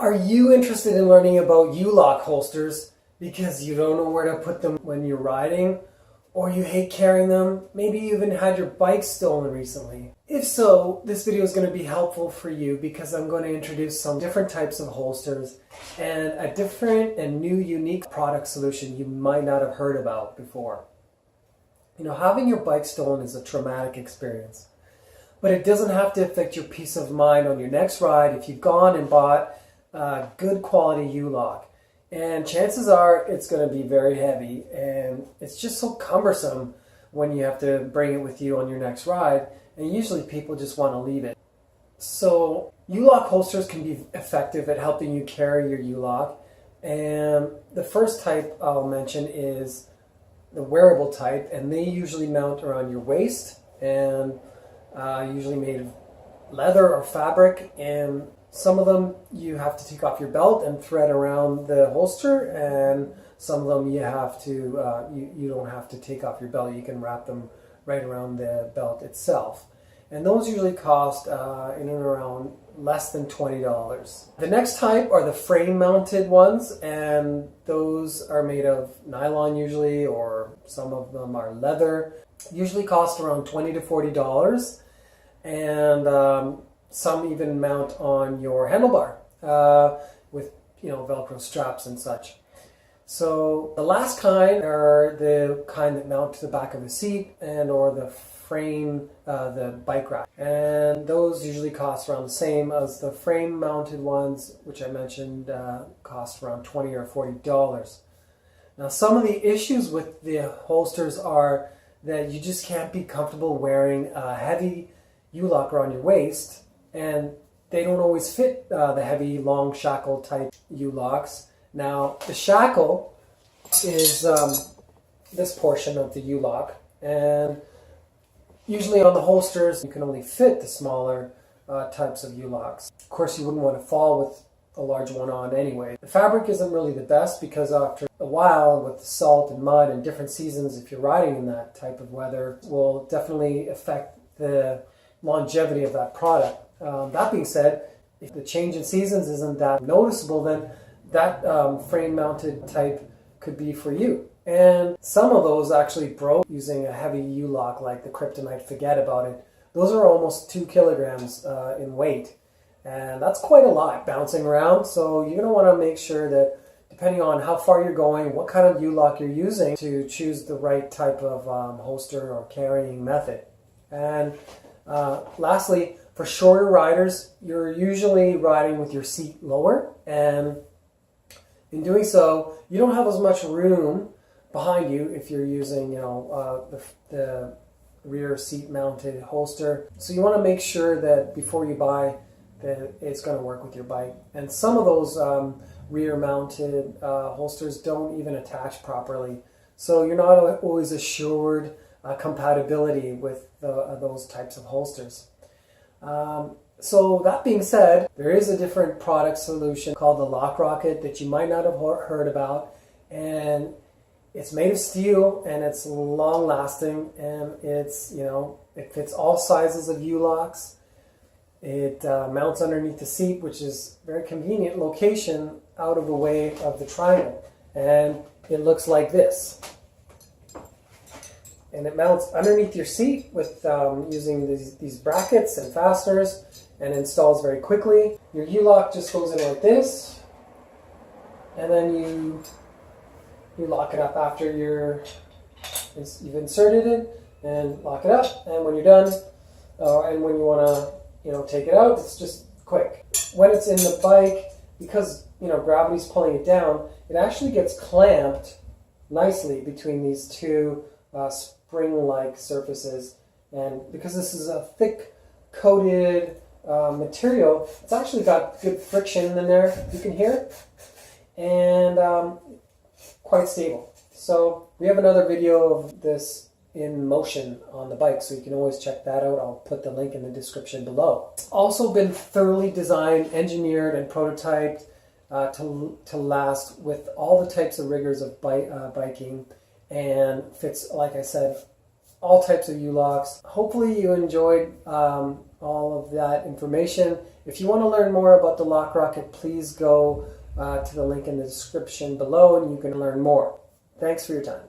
Are you interested in learning about U-lock holsters because you don't know where to put them when you're riding, or you hate carrying them? Maybe you even had your bike stolen recently. If so, this video is going to be helpful for you because I'm going to introduce some different types of holsters and a different and new unique product solution you might not have heard about before. You know, having your bike stolen is a traumatic experience, but it doesn't have to affect your peace of mind on your next ride if you've gone and bought a good quality U-lock. And chances are it's going to be very heavy, and it's just so cumbersome when you have to bring it with you on your next ride, and usually people just want to leave it. So U-lock holsters can be effective at helping you carry your U-lock, and the first type I'll mention is the wearable type, and they usually mount around your waist and usually made of leather or fabric, and some of them you have to take off your belt and thread around the holster, and some of them you have to you don't have to take off your belt. You can wrap them right around the belt itself, and those usually cost in and around less than $20. The next type are the frame mounted ones, and those are made of nylon usually, or some of them are leather. Usually cost around $20 to $40, and some even mount on your handlebar with, Velcro straps and such. So the last kind are the kind that mount to the back of the seat and or the frame, the bike rack. And those usually cost around the same as the frame mounted ones, which I mentioned cost around $20 or $40. Now, some of the issues with the holsters are that you just can't be comfortable wearing a heavy U-lock around your waist, and they don't always fit the heavy long shackle type U-locks. Now the shackle is this portion of the U-lock, and usually on the holsters you can only fit the smaller types of U-locks. Of course, you wouldn't want to fall with a large one on anyway. The fabric isn't really the best because after a while with the salt and mud and different seasons, if you're riding in that type of weather, will definitely affect the longevity of that product. That being said, if the change in seasons isn't that noticeable, then that frame-mounted type could be for you. And some of those actually broke using a heavy U-lock like the Kryptonite Forget About It. Those are almost 2 kilograms in weight, and that's quite a lot bouncing around. So you're going to want to make sure that depending on how far you're going, what kind of U-lock you're using, to choose the right type of holster or carrying method. And lastly, for shorter riders, you're usually riding with your seat lower, and in doing so, you don't have as much room behind you if you're using, the rear seat mounted holster. So you want to make sure that before you buy that it's going to work with your bike. And some of those rear mounted holsters don't even attach properly, so you're not always assured compatibility with those types of holsters. So that being said, there is a different product solution called the Lock Rocket that you might not have heard about, and it's made of steel, and it's long lasting, and it's, it fits all sizes of U-locks. It mounts underneath the seat, which is a very convenient location out of the way of the triangle, and it looks like this. And it mounts underneath your seat with using these brackets and fasteners, and installs very quickly. Your U-lock just goes in like this, and then you lock it up after you've inserted it, and lock it up. And when you're done, and when you want to take it out, it's just quick. When it's in the bike, because gravity's pulling it down, it actually gets clamped nicely between these two spring-like surfaces, and because this is a thick coated material, it's actually got good friction in there, you can hear it, and quite stable. So we have another video of this in motion on the bike, so you can always check that out. I'll put the link in the description below. It's also been thoroughly designed, engineered, and prototyped to last with all the types of rigors of biking, and fits, like I said, all types of U-locks. Hopefully you enjoyed all of that information. If you want to learn more about the Lock Rocket, please go to the link in the description below and you can learn more. Thanks for your time.